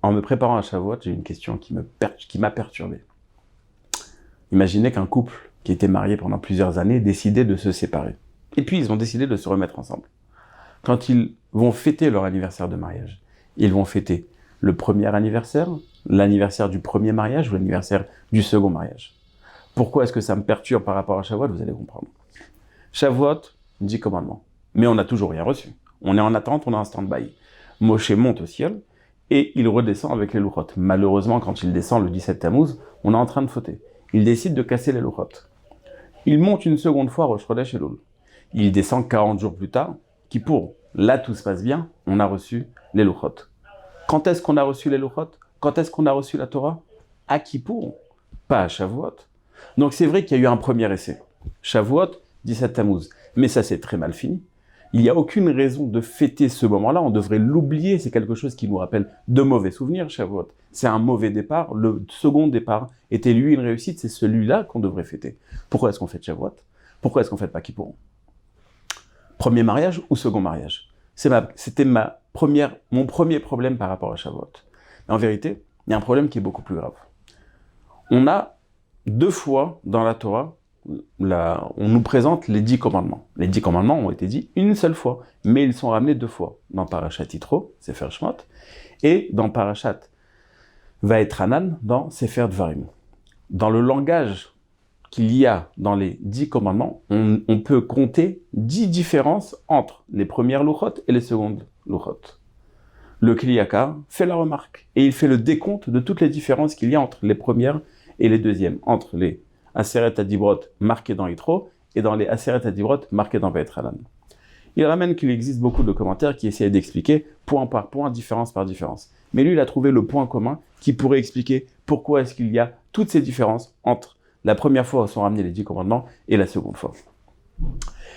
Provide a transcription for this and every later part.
En me préparant à Shavuot, j'ai une question qui m'a perturbé. Imaginez qu'un couple qui était marié pendant plusieurs années décidait de se séparer. Et puis, ils ont décidé de se remettre ensemble. Quand ils vont fêter leur anniversaire de mariage, ils vont fêter le premier anniversaire, l'anniversaire du premier mariage ou l'anniversaire du second mariage. Pourquoi est-ce que ça me perturbe par rapport à Shavuot? Vous allez comprendre. Shavuot, 10 commandements. Mais on n'a toujours rien reçu. On est en attente, on est en stand-by. Moshe monte au ciel et il redescend avec les louchot. Malheureusement, quand il descend le 17 Tammuz, on est en train de fauter. Il décide de casser les louchot. Il monte une seconde fois Rosh Chodesh Elul. Il descend 40 jours plus tard, Kippour. Là, tout se passe bien, on a reçu les louchot. Quand est-ce qu'on a reçu les louchot? Quand est-ce qu'on a reçu la Torah? À Kippour, pas à Shavuot. Donc c'est vrai qu'il y a eu un premier essai. Shavuot, 17 Tammuz. Mais ça s'est très mal fini. Il n'y a aucune raison de fêter ce moment-là, on devrait l'oublier, c'est quelque chose qui nous rappelle de mauvais souvenirs, Shavuot. C'est un mauvais départ, le second départ était lui une réussite, c'est celui-là qu'on devrait fêter. Pourquoi est-ce qu'on fête Shavuot? Pourquoi est-ce qu'on fête pas Kippour? Premier mariage ou second mariage? C'était mon premier problème par rapport à Shavuot. Mais en vérité, il y a un problème qui est beaucoup plus grave. On a 2 fois dans la Torah, on nous présente les 10 commandements. Les 10 commandements ont été dits une seule fois, mais ils sont ramenés 2 fois. Dans Parashat Yitro, Sefer Shemot, et dans Parashat Vaetranan, dans Sefer Dvarim. Dans le langage qu'il y a dans les 10 commandements, on peut compter 10 différences entre les premières louchot et les secondes louchot. Le Kli Yakar fait la remarque, et il fait le décompte de toutes les différences qu'il y a entre les premières et les deuxièmes, entre les Aseret Adibrot marqués dans Yitro et dans les Aseret Adibrot marqués dans Vaetranan. Il ramène qu'il existe beaucoup de commentaires qui essayent d'expliquer point par point, différence par différence. Mais lui, il a trouvé le point commun qui pourrait expliquer pourquoi est-ce qu'il y a toutes ces différences entre la première fois où sont ramenés les 10 commandements et la seconde fois.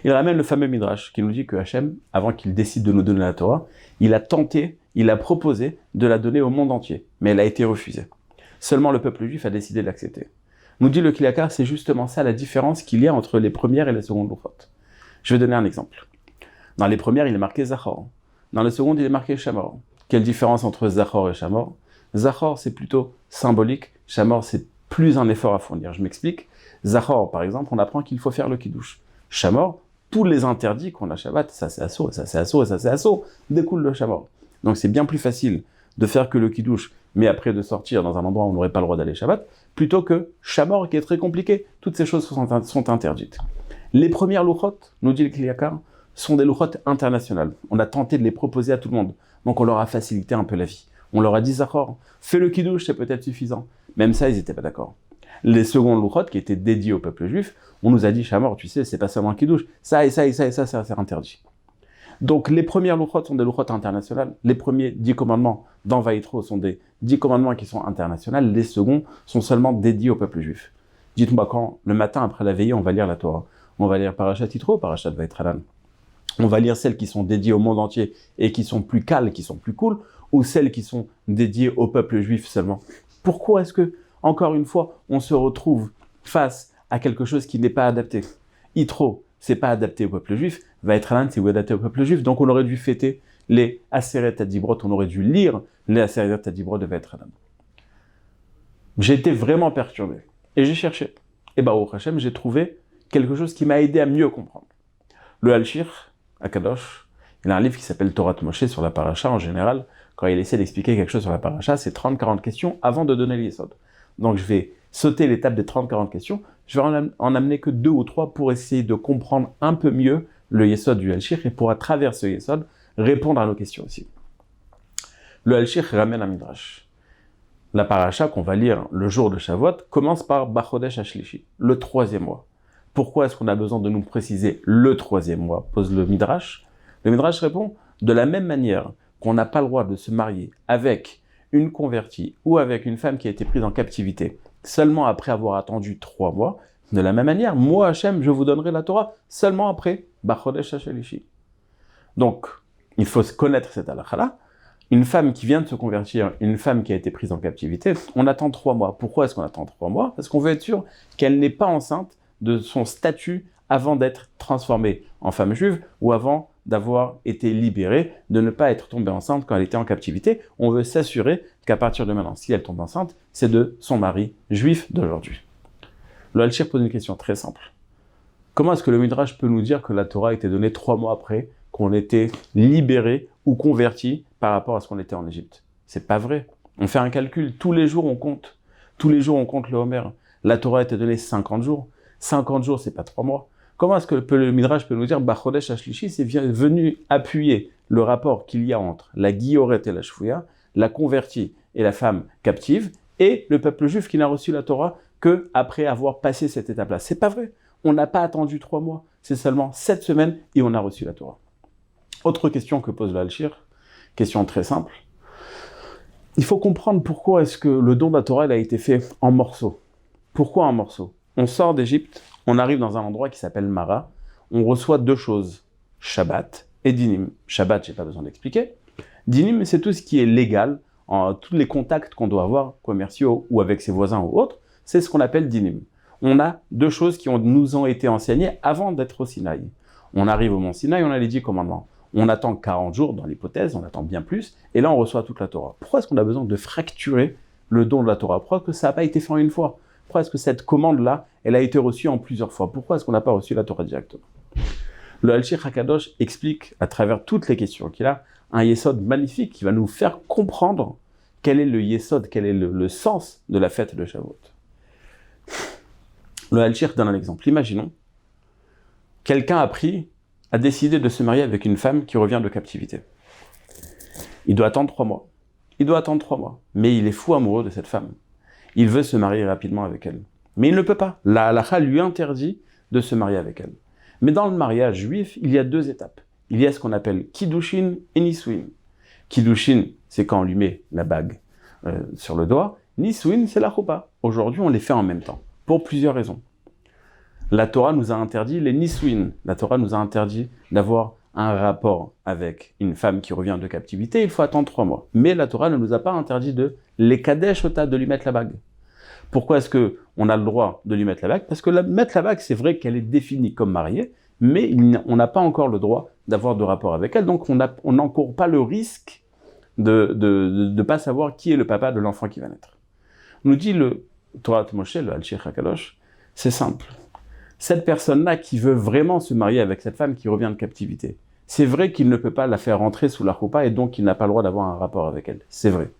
Il ramène le fameux Midrash qui nous dit que Hachem, avant qu'il décide de nous donner la Torah, il a proposé de la donner au monde entier, mais elle a été refusée. Seulement le peuple juif a décidé de l'accepter. Nous dit le Kli Yakar, c'est justement ça la différence qu'il y a entre les premières et les secondes louchot. Je vais donner un exemple. Dans les premières, il est marqué Zachor. Dans les secondes, il est marqué Shamor. Quelle différence entre Zachor et Shamor? Zachor, c'est plutôt symbolique. Shamor, c'est plus un effort à fournir. Je m'explique. Zachor, par exemple, on apprend qu'il faut faire le kiddush. Shamor, tous les interdits qu'on a Shabbat, ça c'est assaut, ça c'est assaut, ça c'est assaut, découlent de Shamor. Donc c'est bien plus facile de faire que le kiddush, mais après de sortir dans un endroit où on n'aurait pas le droit d'aller Shabbat, plutôt que Shamor qui est très compliqué. Toutes ces choses sont interdites. Les premières louchot, nous dit le Kli Yakar, sont des louchot internationales. On a tenté de les proposer à tout le monde. Donc on leur a facilité un peu la vie. On leur a dit Zachor, fais le kiddush, c'est peut-être suffisant. Même ça, ils n'étaient pas d'accord. Les secondes louchot, qui étaient dédiées au peuple juif, on nous a dit Shamor, tu sais, c'est pas seulement un kiddush, ça et ça et ça et ça, c'est interdit. Donc les premières louchot sont des louchot internationales. Les premiers 10 commandements dans Vaïtro sont des 10 commandements qui sont internationaux. Les seconds sont seulement dédiés au peuple juif. Dites-moi quand, le matin après la veillée, on va lire la Torah. On va lire Parashat Yitro, Parashat Vaetranan. On va lire celles qui sont dédiées au monde entier et qui sont plus calmes, qui sont plus cool, ou celles qui sont dédiées au peuple juif seulement. Pourquoi est-ce que, encore une fois, on se retrouve face à quelque chose qui n'est pas adapté? Yitro, c'est pas adapté au peuple juif. Vaetranan, c'est adapté au peuple juif. Donc on aurait dû fêter les Aseret Adibrot, on aurait dû lire les Aseret Adibrot de Vaetranan. J'ai été vraiment perturbé. Et j'ai cherché. Et Baruch Hashem, j'ai trouvé quelque chose qui m'a aidé à mieux comprendre. Le Al-Shir, Akadosh, il a un livre qui s'appelle Torah Moshe sur la paracha en général. Quand il essaie d'expliquer quelque chose sur la paracha, c'est 30-40 questions avant de donner l'Yesod. Donc je vais sauter l'étape des 30-40 questions. Je vais en amener que 2 ou 3 pour essayer de comprendre un peu mieux le Yesod du Al-Shir et pour, à travers ce Yesod, répondre à nos questions aussi. Le Al-Shir ramène un Midrash. La paracha qu'on va lire le jour de Shavuot commence par Bachodesh Hashlishi, le 3e mois. Pourquoi est-ce qu'on a besoin de nous préciser le 3e mois? Pose le Midrash. Le Midrash répond, de la même manière qu'on n'a pas le droit de se marier avec une convertie ou avec une femme qui a été prise en captivité seulement après avoir attendu 3 mois, de la même manière, moi, Hachem, je vous donnerai la Torah seulement après Bachodesh Hashlishi. Donc, il faut connaître cette halakha-là. Une femme qui vient de se convertir, une femme qui a été prise en captivité, on attend 3 mois. Pourquoi est-ce qu'on attend 3 mois? Parce qu'on veut être sûr qu'elle n'est pas enceinte de son statut avant d'être transformée en femme juive ou avant d'avoir été libérée, de ne pas être tombée enceinte quand elle était en captivité. On veut s'assurer qu'à partir de maintenant, si elle tombe enceinte, c'est de son mari juif d'aujourd'hui. Le Al-Shir pose une question très simple. Comment est-ce que le Midrash peut nous dire que la Torah a été donnée 3 mois après qu'on était libéré ou converti par rapport à ce qu'on était en Égypte? C'est pas vrai. On fait un calcul. Tous les jours, on compte. Tous les jours, on compte le Homer. La Torah a été donnée 50 jours. 50 jours, c'est pas 3 mois. Comment est-ce que le Midrash peut nous dire Bachodesh Ashlishi, c'est venu appuyer le rapport qu'il y a entre la Guilloret et la Shfouya, la convertie et la femme captive, et le peuple juif qui n'a reçu la Torah que après avoir passé cette étape-là? C'est pas vrai. On n'a pas attendu 3 mois. C'est seulement 7 semaines et on a reçu la Torah. Autre question que pose le Al-Shir, question très simple. Il faut comprendre pourquoi est-ce que le don de la Torah a été fait en morceaux. Pourquoi en morceaux? On sort d'Égypte, on arrive dans un endroit qui s'appelle Mara, on reçoit 2 choses, Shabbat et Dinim. Shabbat, j'ai pas besoin d'expliquer. Dinim, c'est tout ce qui est légal, tous les contacts qu'on doit avoir, commerciaux ou avec ses voisins ou autres, c'est ce qu'on appelle Dinim. On a 2 choses qui nous ont été enseignées avant d'être au Sinaï. On arrive au mont Sinaï, on a les 10 commandements. On attend 40 jours, dans l'hypothèse, on attend bien plus, et là on reçoit toute la Torah. Pourquoi est-ce qu'on a besoin de fracturer le don de la Torah? Pourquoi est-ce que ça n'a pas été fait en une fois? Pourquoi est-ce que cette commande-là, elle a été reçue en plusieurs fois? Pourquoi est-ce qu'on n'a pas reçu la Torah directement? Le Al-Shir HaKadosh explique, à travers toutes les questions qu'il a, un yesod magnifique qui va nous faire comprendre quel est le yesod, quel est le sens de la fête de Shavuot. Le Al-Shir donne un exemple. Imaginons, quelqu'un a décidé de se marier avec une femme qui revient de captivité. Il doit attendre 3 mois. Mais il est fou amoureux de cette femme. Il veut se marier rapidement avec elle. Mais il ne peut pas. La halakha lui interdit de se marier avec elle. Mais dans le mariage juif, il y a 2 étapes. Il y a ce qu'on appelle Kiddushin et Nisuin. Kiddushin, c'est quand on lui met la bague sur le doigt. Nisuin, c'est la choupa. Aujourd'hui, on les fait en même temps, pour plusieurs raisons. La Torah nous a interdit les Nisuin. La Torah nous a interdit d'avoir un rapport avec une femme qui revient de captivité. Il faut attendre 3 mois. Mais la Torah ne nous a pas interdit de les kadesh ota, de lui mettre la bague. Pourquoi est-ce qu'on a le droit de lui mettre la bague? Parce que mettre la bague, c'est vrai qu'elle est définie comme mariée, mais on n'a pas encore le droit d'avoir de rapport avec elle, donc on n'encourt pas le risque de ne pas savoir qui est le papa de l'enfant qui va naître. Nous dit le Torah Moshe, le Al-Shir HaKadosh, c'est simple. Cette personne-là qui veut vraiment se marier avec cette femme qui revient de captivité, c'est vrai qu'il ne peut pas la faire rentrer sous la choupa et donc il n'a pas le droit d'avoir un rapport avec elle. C'est vrai.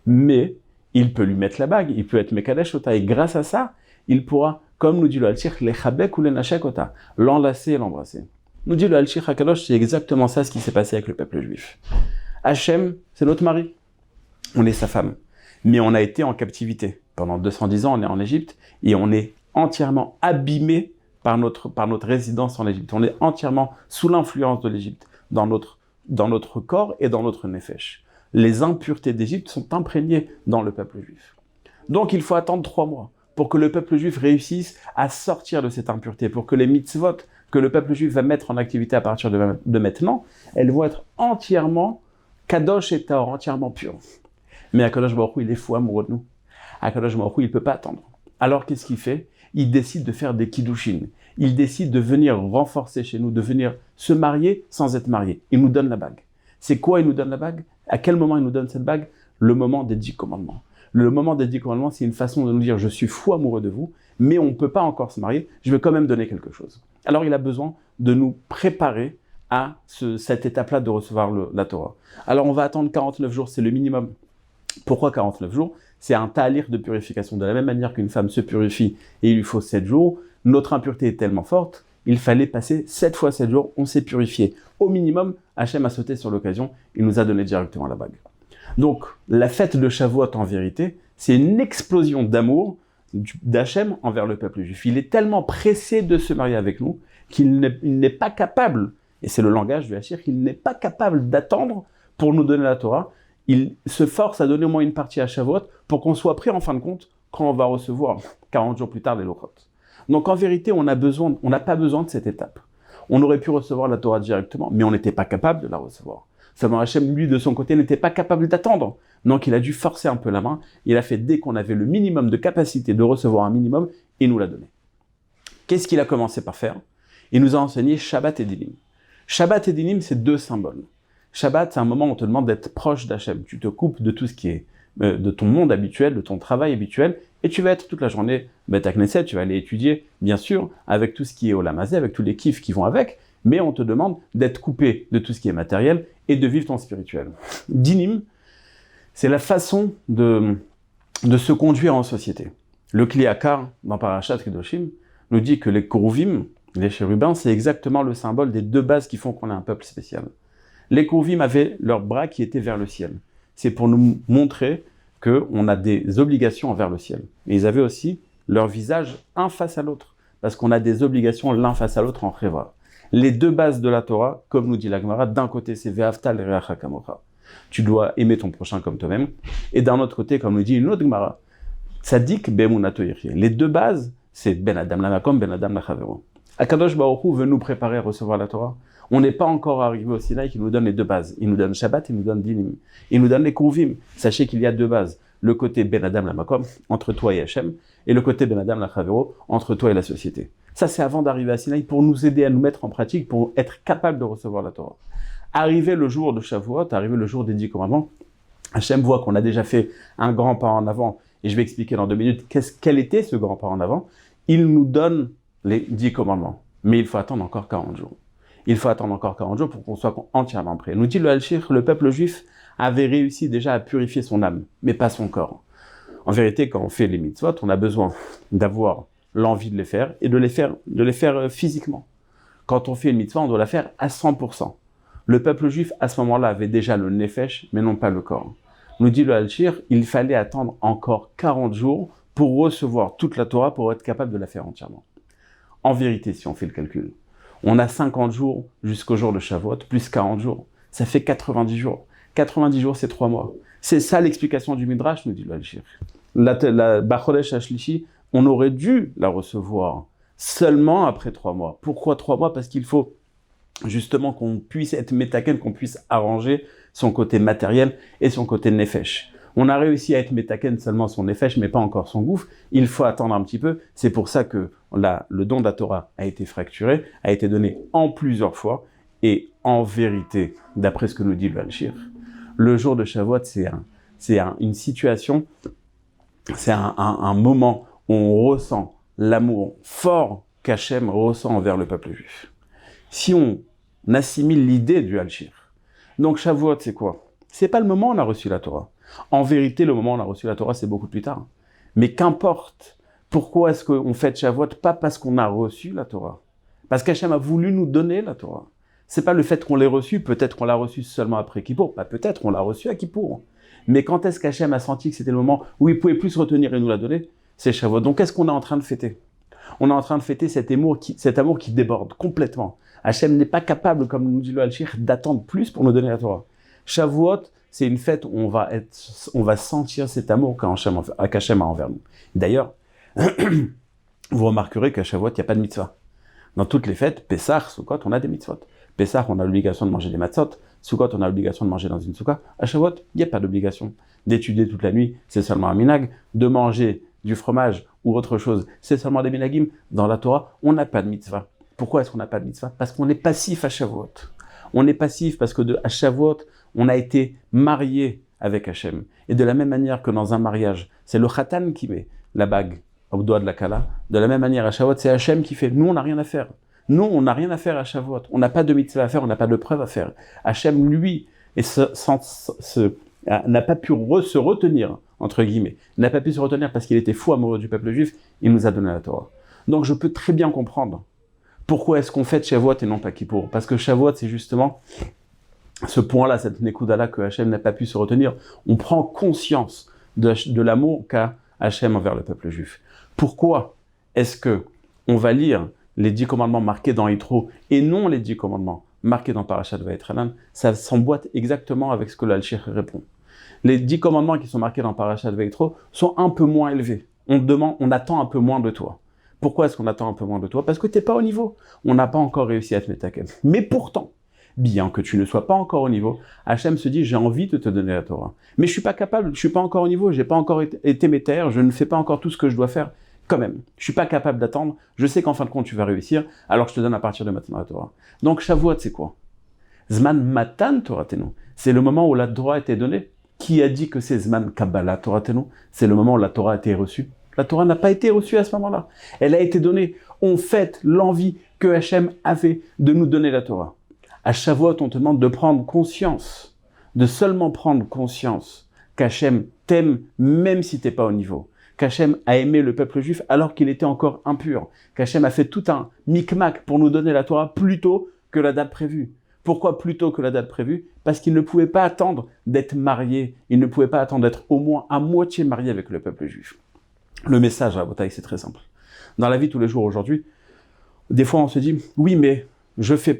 Mais il peut lui mettre la bague, il peut être Mekadesh Ota, et grâce à ça, il pourra, comme nous dit le Al-Shir, les Chabek ou les Nashek Ota, l'enlacer et l'embrasser. Nous dit le Al-Shir HaKadosh, c'est exactement ça ce qui s'est passé avec le peuple juif. Hachem, c'est notre mari. On est sa femme. Mais on a été en captivité. Pendant 210 ans, on est en Égypte, et on est entièrement abîmé par notre résidence en Égypte. On est entièrement sous l'influence de l'Égypte, dans notre corps et dans notre nefesh. Les impuretés d'Égypte sont imprégnées dans le peuple juif. Donc il faut attendre 3 mois pour que le peuple juif réussisse à sortir de cette impureté, pour que les mitzvot que le peuple juif va mettre en activité à partir de maintenant, elles vont être entièrement kadosh et taor, entièrement pures. Mais Akadosh Baruch Hu, il est fou amoureux de nous. Akadosh Baruch Hu, il ne peut pas attendre. Alors qu'est-ce qu'il fait? Il décide de faire des kiddushin. Il décide de venir renforcer chez nous, de venir se marier sans être marié. Il nous donne la bague. C'est quoi il nous donne la bague? À quel moment il nous donne cette bague? Le moment des 10 commandements. Le moment des 10 commandements, c'est une façon de nous dire « je suis fou amoureux de vous, mais on ne peut pas encore se marier, je vais quand même donner quelque chose ». Alors il a besoin de nous préparer à cette étape-là de recevoir la Torah. Alors on va attendre 49 jours, c'est le minimum. Pourquoi 49 jours? C'est un ta'alir de purification. De la même manière qu'une femme se purifie et il lui faut 7 jours, notre impureté est tellement forte, il fallait passer 7 fois 7 jours, on s'est purifié. Au minimum, Hachem a sauté sur l'occasion, il nous a donné directement la bague. Donc, la fête de Shavuot, en vérité, c'est une explosion d'amour d'Hachem envers le peuple juif. Il est tellement pressé de se marier avec nous qu'il n'est pas capable, et c'est le langage du Hachir, qu'il n'est pas capable d'attendre pour nous donner la Torah. Il se force à donner au moins une partie à Shavuot pour qu'on soit prêt en fin de compte quand on va recevoir 40 jours plus tard les Lochot. Donc en vérité, on n'a pas besoin de cette étape. On aurait pu recevoir la Torah directement, mais on n'était pas capable de la recevoir. Seulement Hachem, lui, de son côté, n'était pas capable d'attendre. Donc il a dû forcer un peu la main. Il a fait, dès qu'on avait le minimum de capacité de recevoir un minimum, il nous l'a donné. Qu'est-ce qu'il a commencé par faire? Il nous a enseigné Shabbat et Dinim. Shabbat et Dinim, c'est deux symboles. Shabbat, c'est un moment où on te demande d'être proche d'Hachem. Tu te coupes de tout ce qui est de ton monde habituel, de ton travail habituel, et tu vas être toute la journée Beth Knesset, tu vas aller étudier, bien sûr, avec tout ce qui est Olam Hazé, avec tous les kiffs qui vont avec, mais on te demande d'être coupé de tout ce qui est matériel et de vivre ton spirituel. Dinim, c'est la façon de se conduire en société. Le Kliakar, dans Parashat Kedoshim, nous dit que les Kouruvim, les chérubins, c'est exactement le symbole des deux bases qui font qu'on a un peuple spécial. Les Kouruvim avaient leurs bras qui étaient vers le ciel. C'est pour nous montrer qu'on a des obligations envers le ciel. Et ils avaient aussi leur visage un face à l'autre, parce qu'on a des obligations l'un face à l'autre en Cheva. Les deux bases de la Torah, comme nous dit la Gemara, d'un côté c'est Ve'afta l'reacha kamocha. Tu dois aimer ton prochain comme toi-même. Et d'un autre côté, comme nous dit une autre Gemara, Tzadik be'emunato yirye. Les deux bases, c'est Ben Adam lamakom, Ben Adam lachavero. Akadosh Baruch Hu veut nous préparer à recevoir la Torah. On n'est pas encore arrivé au Sinaï qui nous donne les deux bases. Il nous donne Shabbat, il nous donne Dinim. Il nous donne les Kouvim. Sachez qu'il y a deux bases. Le côté Ben Adam lamakom, entre toi et Hachem, et le côté Ben Adam lachavero, entre toi et la société. Ça, c'est avant d'arriver à Sinaï pour nous aider à nous mettre en pratique, pour être capable de recevoir la Torah. Arrivé le jour de Shavuot, arrivé le jour des 10 commandements, Hachem voit qu'on a déjà fait un grand pas en avant, et je vais expliquer dans 2 minutes quel était ce grand pas en avant. Il nous donne les 10 commandements, mais il faut attendre encore 40 jours. Il faut attendre encore 40 jours pour qu'on soit entièrement prêt. Nous dit le Halchir, le peuple juif avait réussi déjà à purifier son âme, mais pas son corps. En vérité, quand on fait les mitzvot, on a besoin d'avoir l'envie de les faire et de les faire physiquement. Quand on fait une mitzvah, on doit la faire à 100%. Le peuple juif, à ce moment-là, avait déjà le nefesh, mais non pas le corps. Nous dit le Halchir, il fallait attendre encore 40 jours pour recevoir toute la Torah, pour être capable de la faire entièrement. En vérité, si on fait le calcul, on a 50 jours jusqu'au jour de Shavuot, plus 40 jours. Ça fait 90 jours. 90 jours, c'est 3 mois. C'est ça l'explication du Midrash, nous dit le Halchir. La Bachodesh Hashlishi, on aurait dû la recevoir seulement après 3 mois. Pourquoi 3 mois? Parce qu'il faut justement qu'on puisse être métaken, qu'on puisse arranger son côté matériel et son côté nefesh. On a réussi à être métaken seulement son nefesh, mais pas encore son gouffre. Il faut attendre un petit peu. C'est pour ça que le don de la Torah a été fracturé, a été donné en plusieurs fois. Et en vérité, d'après ce que nous dit le Halchir, le jour de Shavuot, c'est une situation, c'est un moment où on ressent l'amour fort qu'Hachem ressent envers le peuple juif. Si on assimile l'idée du Halchir, donc Shavuot, c'est quoi? C'est pas le moment où on a reçu la Torah. En vérité, le moment où on a reçu la Torah, c'est beaucoup plus tard. Mais qu'importe, pourquoi est-ce qu'on fête Shavuot? Pas parce qu'on a reçu la Torah. Parce qu'Hachem a voulu nous donner la Torah. C'est pas le fait qu'on l'ait reçu, peut-être qu'on l'a reçu seulement après Kippour. Pas peut-être, on l'a reçu à Kippour. Mais quand est-ce qu'Hachem a senti que c'était le moment où il pouvait plus se retenir et nous la donner? C'est Shavuot. Donc qu'est-ce qu'on est en train de fêter? On est en train de fêter cet amour qui déborde complètement. Hachem n'est pas capable, comme nous dit le Halchir, d'attendre plus pour nous donner la Torah. Shavuot, c'est une fête où on va sentir cet amour qu'Hachem a envers nous. D'ailleurs, vous remarquerez qu'à Shavuot, il n'y a pas de mitzvah. Dans toutes les fêtes, Pessah, Sukkot, on a des mitzvot. Pessah, on a l'obligation de manger des matzot. Sukkot, on a l'obligation de manger dans une soukha. À Shavuot, il n'y a pas d'obligation. D'étudier toute la nuit, c'est seulement un minag. De manger du fromage ou autre chose, c'est seulement des minagim. Dans la Torah, on n'a pas de mitzvah. Pourquoi est-ce qu'on n'a pas de mitzvah? Parce qu'on est passif à Shavuot. On est passif parce que à Shavuot, on a été marié avec Hachem. Et de la même manière que dans un mariage, c'est le khatan qui met la bague au doigt de la kala, de la même manière à Shavuot, c'est Hachem qui fait. Nous, on n'a rien à faire. Nous, on n'a rien à faire à Shavuot. On n'a pas de mitzvah à faire, on n'a pas de preuve à faire. Hachem, lui, n'a pas pu se retenir, entre guillemets. N'a pas pu se retenir parce qu'il était fou amoureux du peuple juif. Il nous a donné la Torah. Donc, je peux très bien comprendre pourquoi est-ce qu'on fête Shavuot et non pas Kippour. Parce que Shavuot, c'est justement ce point-là, cette Nekuda-là que Hachem n'a pas pu se retenir. On prend conscience de l'amour qu'a Hachem envers le peuple juif. Pourquoi est-ce que on va lire les 10 commandements marqués dans Yitro et non les 10 commandements marqués dans Parashat Vayetranan? Ça s'emboîte exactement avec ce que l'Halchir répond. Les 10 commandements qui sont marqués dans Parashat Vayitro sont un peu moins élevés. On attend un peu moins de toi. Pourquoi est-ce qu'on attend un peu moins de toi? Parce que tu n'es pas au niveau. On n'a pas encore réussi à te mettre à Ken. Mais pourtant, bien que tu ne sois pas encore au niveau, Hachem se dit, j'ai envie de te donner la Torah. Mais je suis pas capable, je suis pas encore au niveau, j'ai pas encore été métaire, je ne fais pas encore tout ce que je dois faire. quand même. Je suis pas capable d'attendre. Je sais qu'en fin de compte, tu vas réussir. Alors je te donne à partir de maintenant la Torah. Donc Shavuot, c'est quoi? Zman Matan Toratenu. C'est le moment où la Torah a été donnée. Qui a dit que c'est Zman Kabbalah Toratenu? C'est le moment où la Torah a été reçue. La Torah n'a pas été reçue à ce moment-là. Elle a été donnée. On fête l'envie que Hachem avait de nous donner la Torah. À Shavuot, on te demande de prendre conscience, de seulement prendre conscience qu'Hachem t'aime même si t'es pas au niveau. Qu'Hachem a aimé le peuple juif alors qu'il était encore impur. Qu'Hachem a fait tout un micmac pour nous donner la Torah plus tôt que la date prévue. Pourquoi plus tôt que la date prévue? Parce qu'il ne pouvait pas attendre d'être marié. Il ne pouvait pas attendre d'être au moins à moitié marié avec le peuple juif. Le message à Botaï, c'est très simple. Dans la vie tous les jours aujourd'hui, des fois on se dit, oui mais je fais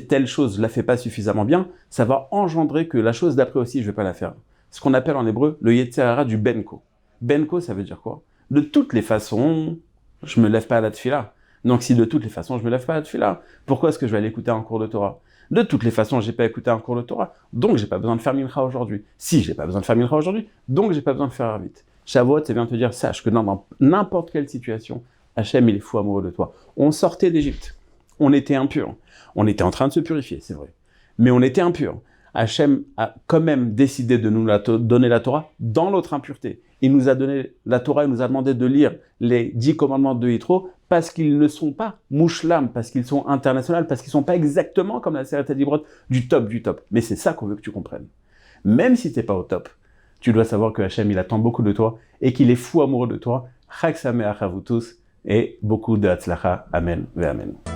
telle chose, je la fais pas suffisamment bien, ça va engendrer que la chose d'après aussi, je vais pas la faire. Ce qu'on appelle en hébreu le Yetzer Hara du Benko. Benko, ça veut dire quoi? De toutes les façons, je me lève pas à la tefila. Donc si de toutes les façons, je me lève pas à la tefila, pourquoi est-ce que je vais aller écouter un cours de Torah? De toutes les façons, j'ai pas écouté un cours de Torah, donc j'ai pas besoin de faire Mincha aujourd'hui. Si j'ai pas besoin de faire Mincha aujourd'hui, donc j'ai pas besoin de faire Arvit. Shavuot, c'est bien te dire, sache que dans n'importe quelle situation, Hachem, il est fou amoureux de toi. On sortait d'Égypte. On était impurs. On était en train de se purifier, c'est vrai. Mais on était impurs. Hachem a quand même décidé de nous donner la Torah dans notre impureté. Il nous a donné la Torah, il nous a demandé de lire les 10 commandements de Yitro parce qu'ils ne sont pas mouchlam, parce qu'ils sont internationaux, parce qu'ils ne sont pas exactement comme la Seret Dibrot du top du top. Mais c'est ça qu'on veut que tu comprennes. Même si tu n'es pas au top, tu dois savoir que Hachem, il attend beaucoup de toi et qu'il est fou amoureux de toi. Chag Sameach à vous tous et beaucoup de Hatzlacha. Amen ve Amen.